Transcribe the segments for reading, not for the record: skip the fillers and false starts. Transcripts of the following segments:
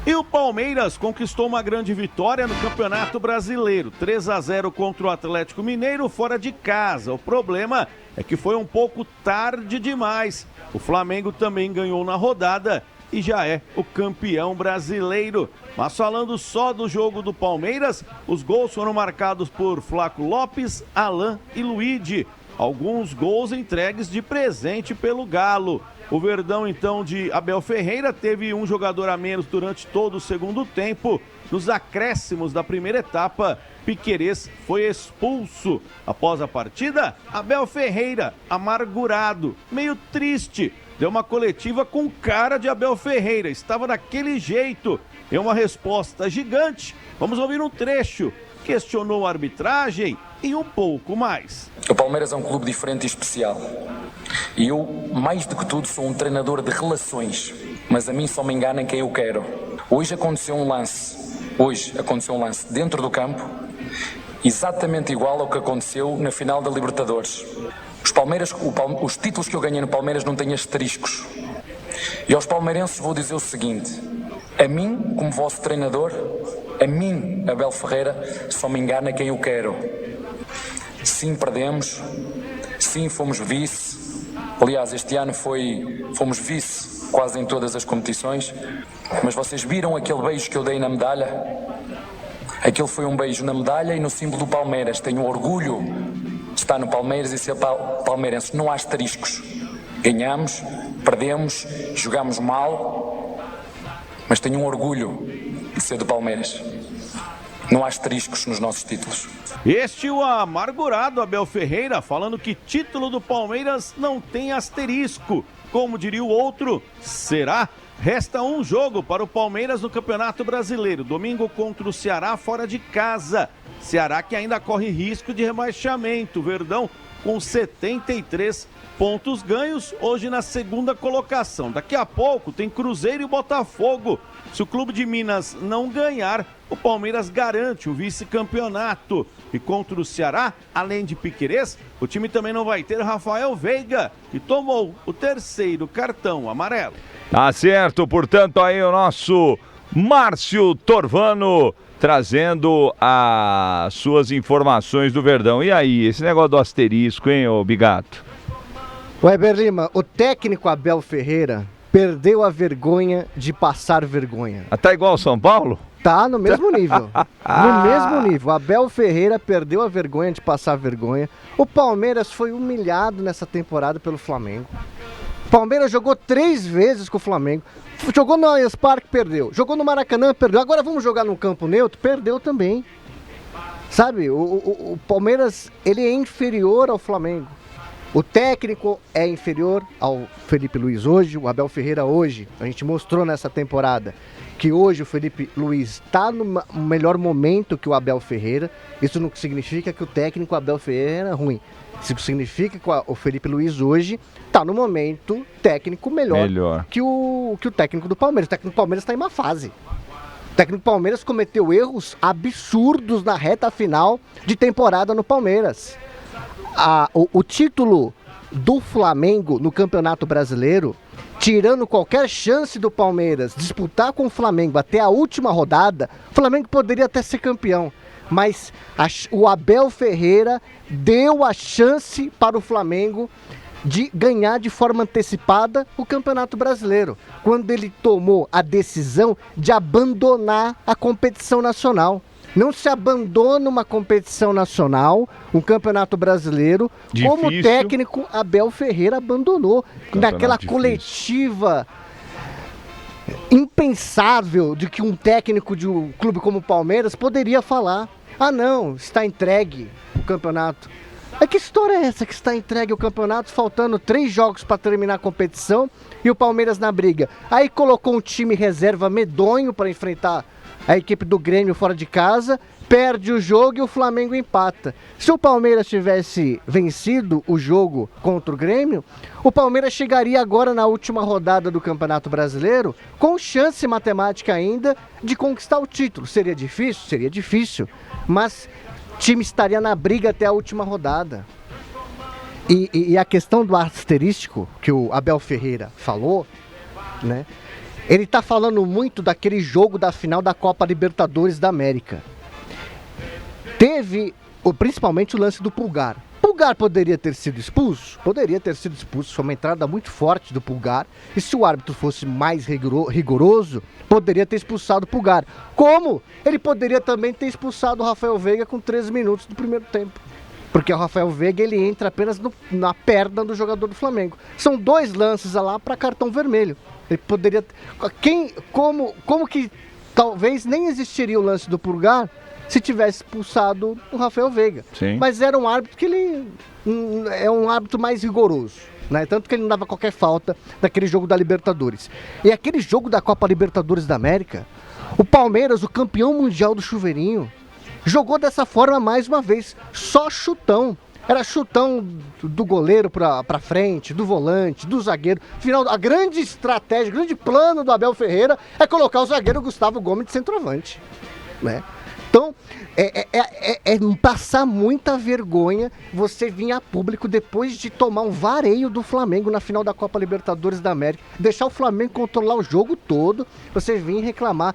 E o Palmeiras conquistou uma grande vitória no Campeonato Brasileiro, 3-0 contra o Atlético Mineiro fora de casa. O problema é que foi um pouco tarde demais. O Flamengo também ganhou na rodada e já é o campeão brasileiro. Mas falando só do jogo do Palmeiras, os gols foram marcados por Flaco Lopes, Alan e Luigi. Alguns gols entregues de presente pelo Galo. O Verdão, então, de Abel Ferreira, teve um jogador a menos durante todo o segundo tempo. Nos acréscimos da primeira etapa, Piquerez foi expulso. Após a partida, Abel Ferreira, amargurado, meio triste, deu uma coletiva com cara de Abel Ferreira. Estava daquele jeito. É uma resposta gigante. Vamos ouvir um trecho. Questionou a arbitragem e um pouco mais. O Palmeiras é um clube diferente e especial. E eu, mais do que tudo, sou um treinador de relações. Mas a mim só me engana quem eu quero. Hoje aconteceu um lance dentro do campo, exatamente igual ao que aconteceu na final da Libertadores. Os títulos que eu ganhei no Palmeiras não têm asteriscos. E aos palmeirenses vou dizer o seguinte: a mim, como vosso treinador, a mim, Abel Ferreira, só me engana quem eu quero. Sim, perdemos. Sim, fomos vice. Aliás, este ano fomos vice quase em todas as competições. Mas vocês viram aquele beijo que eu dei na medalha? Aquele foi um beijo na medalha e no símbolo do Palmeiras. Tenho orgulho de estar no Palmeiras e ser palmeirense. Não há asteriscos. Ganhamos, perdemos, jogamos mal, mas tenho um orgulho de ser do Palmeiras. Não há asteriscos nos nossos títulos. Este o amargurado Abel Ferreira, falando que título do Palmeiras não tem asterisco. Como diria o outro, será? Resta um jogo para o Palmeiras no Campeonato Brasileiro. Domingo contra o Ceará fora de casa. Ceará que ainda corre risco de rebaixamento. Verdão com 73 pontos ganhos, hoje na segunda colocação. Daqui a pouco tem Cruzeiro e Botafogo. Se o Clube de Minas não ganhar, o Palmeiras garante o vice-campeonato. E contra o Ceará, além de Piquerez, o time também não vai ter Rafael Veiga, que tomou o terceiro cartão amarelo. Tá certo, portanto, aí o nosso Márcio Torvano trazendo as suas informações do Verdão. E aí, esse negócio do asterisco, hein, ô Bigato? Weber Lima, o técnico Abel Ferreira perdeu a vergonha de passar vergonha. Tá igual ao São Paulo? Tá no mesmo nível. No mesmo nível. Abel Ferreira perdeu a vergonha de passar vergonha. O Palmeiras foi humilhado nessa temporada pelo Flamengo. O Palmeiras jogou 3 vezes com o Flamengo. Jogou no Allianz Parque, perdeu. Jogou no Maracanã, perdeu. Agora vamos jogar num campo neutro, perdeu também. Sabe, o Palmeiras, ele é inferior ao Flamengo. O técnico é inferior ao Felipe Luiz hoje, o Abel Ferreira hoje. A gente mostrou nessa temporada que hoje o Felipe Luiz está no melhor momento que o Abel Ferreira. Isso não significa que o técnico Abel Ferreira é ruim. Isso significa que o Felipe Luiz hoje está no momento técnico melhor. Que o técnico do Palmeiras. O técnico do Palmeiras está em uma fase. O técnico do Palmeiras cometeu erros absurdos na reta final de temporada no Palmeiras. O título do Flamengo no Campeonato Brasileiro, tirando qualquer chance do Palmeiras disputar com o Flamengo até a última rodada, o Flamengo poderia até ser campeão. Mas o Abel Ferreira deu a chance para o Flamengo de ganhar de forma antecipada o Campeonato Brasileiro, quando ele tomou a decisão de abandonar a competição nacional. Não se abandona uma competição nacional, um Campeonato Brasileiro, difícil, como o técnico Abel Ferreira abandonou. Naquela coletiva impensável de que um técnico de um clube como o Palmeiras poderia falar: ah não, está entregue o campeonato. Que história é essa que está entregue o campeonato, faltando 3 jogos para terminar a competição e o Palmeiras na briga? Aí colocou um time reserva medonho para enfrentar a equipe do Grêmio fora de casa, perde o jogo e o Flamengo empata. Se o Palmeiras tivesse vencido o jogo contra o Grêmio, o Palmeiras chegaria agora na última rodada do Campeonato Brasileiro com chance matemática ainda de conquistar o título. Seria difícil? Seria difícil, mas o time estaria na briga até a última rodada. E a questão do asterístico que o Abel Ferreira falou, né? Ele tá falando muito daquele jogo da final da Copa Libertadores da América. Teve, principalmente, o lance do Pulgar. Pulgar poderia ter sido expulso? Poderia ter sido expulso. Foi uma entrada muito forte do Pulgar. E se o árbitro fosse mais rigoroso, poderia ter expulsado o Pulgar. Como ele poderia também ter expulsado o Rafael Veiga com 13 minutos do primeiro tempo. Porque o Rafael Veiga, ele entra apenas na perna do jogador do Flamengo. São 2 lances lá para cartão vermelho. Ele poderia... Como que talvez nem existiria o lance do Pulgar se tivesse expulsado o Rafael Veiga. Sim. Mas era um árbitro que ele é um árbitro mais rigoroso, né? Tanto que ele não dava qualquer falta naquele jogo da Libertadores. E aquele jogo da Copa Libertadores da América, o Palmeiras, o campeão mundial do chuveirinho, jogou dessa forma mais uma vez, só chutão. Era chutão do goleiro pra frente, do volante, do zagueiro. Afinal, a grande estratégia, o grande plano do Abel Ferreira é colocar o zagueiro Gustavo Gomes de centroavante, né? Então, é passar muita vergonha você vir a público depois de tomar um vareio do Flamengo na final da Copa Libertadores da América, deixar o Flamengo controlar o jogo todo, você vir reclamar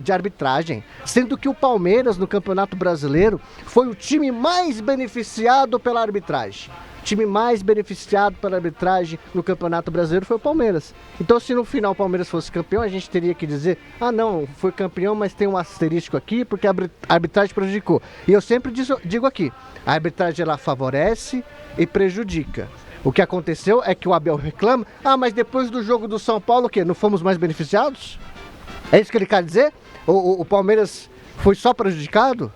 de arbitragem, sendo que o Palmeiras no Campeonato Brasileiro foi o time mais beneficiado pela arbitragem. O time mais beneficiado pela arbitragem no Campeonato Brasileiro foi o Palmeiras. Então, se no final o Palmeiras fosse campeão, a gente teria que dizer: ah, não, foi campeão, mas tem um asterisco aqui porque a arbitragem prejudicou. E eu sempre digo aqui, a arbitragem ela favorece e prejudica. O que aconteceu é que o Abel reclama: ah, mas depois do jogo do São Paulo, o quê? Não fomos mais beneficiados? É isso que ele quer dizer? O Palmeiras foi só prejudicado?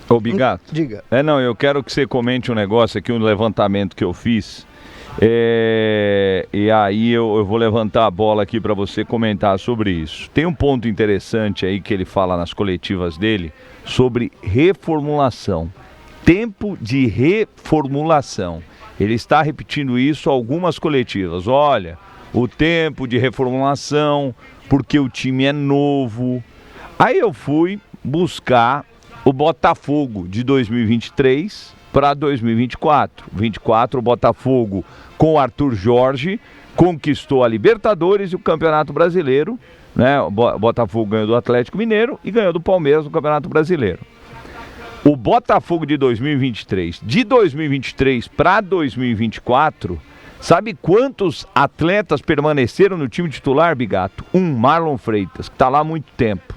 Ô, Bigato. Diga. Não, eu quero que você comente um negócio aqui, um levantamento que eu fiz. E aí eu vou levantar a bola aqui para você comentar sobre isso. Tem um ponto interessante aí que ele fala nas coletivas dele sobre reformulação. Tempo de reformulação. Ele está repetindo isso em algumas coletivas. Olha, o tempo de reformulação, porque o time é novo. Aí eu fui buscar o Botafogo de 2023 para 2024. 24, o Botafogo com o Arthur Jorge conquistou a Libertadores e o Campeonato Brasileiro, né? O Botafogo ganhou do Atlético Mineiro e ganhou do Palmeiras no Campeonato Brasileiro. O Botafogo de 2023, de 2023 para 2024, sabe quantos atletas permaneceram no time titular, Bigato? Marlon Freitas, que está lá há muito tempo.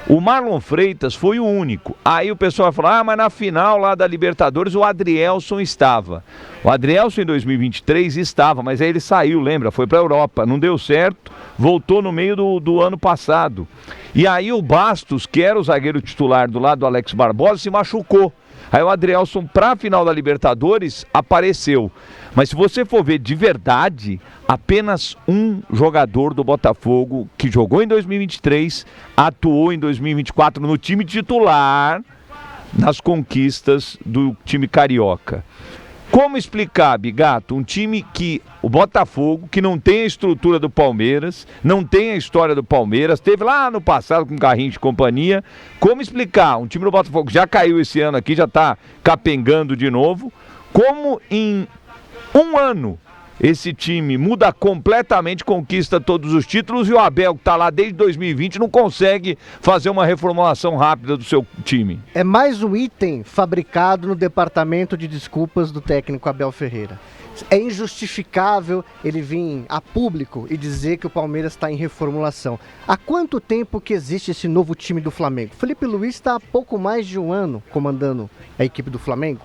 O Marlon Freitas foi o único. Aí o pessoal vai falar: ah, mas na final lá da Libertadores o Adrielson estava. O Adrielson em 2023 estava, mas aí ele saiu, lembra? Foi para a Europa, não deu certo, voltou no meio do ano passado. E aí o Bastos, que era o zagueiro titular do lado do Alex Barbosa, se machucou. Aí o Adrielson, para a final da Libertadores, apareceu. Mas se você for ver de verdade, apenas um jogador do Botafogo que jogou em 2023, atuou em 2024 no time titular, nas conquistas do time carioca. Como explicar, Bigato, um time que, o Botafogo, que não tem a estrutura do Palmeiras, não tem a história do Palmeiras, teve lá no passado com Garrincha e companhia, como explicar um time do Botafogo que já caiu esse ano aqui, já está capengando de novo, como em um ano esse time muda completamente, conquista todos os títulos e o Abel, que está lá desde 2020, não consegue fazer uma reformulação rápida do seu time. É mais um item fabricado no departamento de desculpas do técnico Abel Ferreira. É injustificável ele vir a público e dizer que o Palmeiras está em reformulação. Há quanto tempo que existe esse novo time do Flamengo? Felipe Luiz está há pouco mais de um ano comandando a equipe do Flamengo.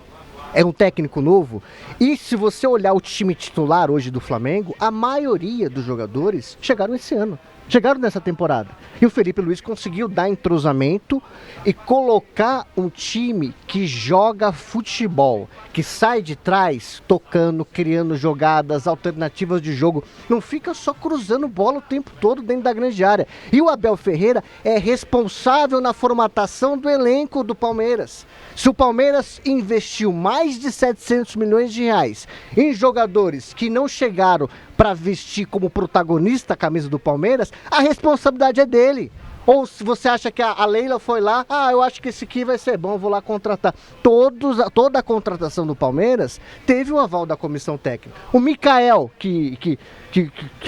É um técnico novo. E se você olhar o time titular hoje do Flamengo, a maioria dos jogadores chegaram esse ano. Chegaram nessa temporada. E o Felipe Luiz conseguiu dar entrosamento e colocar um time que joga futebol, que sai de trás tocando, criando jogadas, alternativas de jogo. Não fica só cruzando bola o tempo todo dentro da grande área. E o Abel Ferreira é responsável na formatação do elenco do Palmeiras. Se o Palmeiras investiu mais de 700 milhões de reais em jogadores que não chegaram para vestir como protagonista a camisa do Palmeiras, a responsabilidade é dele. Ou se você acha que a Leila foi lá, eu acho que esse aqui vai ser bom, vou lá contratar. Toda a contratação do Palmeiras teve o aval da comissão técnica. O Mikael, que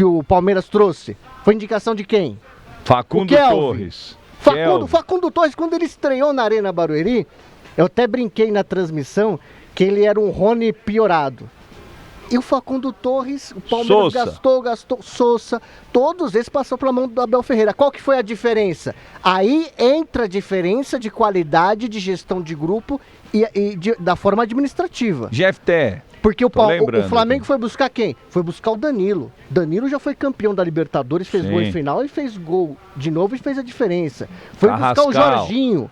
o Palmeiras trouxe, foi indicação de quem? Facundo Torres. Facundo Torres, quando ele estreou na Arena Barueri, eu até brinquei na transmissão que ele era um Rony piorado. E o Facundo Torres, o Palmeiras gastou, Sousa, todos esses passaram pela mão do Abel Ferreira. Qual que foi a diferença? Aí entra a diferença de qualidade de gestão de grupo da forma administrativa. GFT. Porque o Flamengo foi buscar quem? Foi buscar o Danilo. Danilo já foi campeão da Libertadores, fez gol em final e fez gol de novo e fez a diferença. Foi buscar o Jorginho.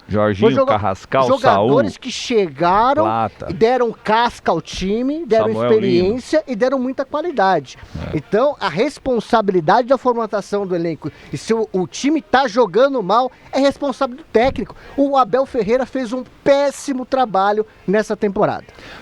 Carrascal, jogadores Saúl, que chegaram e deram casca ao time, deram Samuel experiência e deram muita qualidade. Então, a responsabilidade da formatação do elenco e se o time tá jogando mal, é responsabilidade do técnico. O Abel Ferreira fez um péssimo trabalho nessa temporada.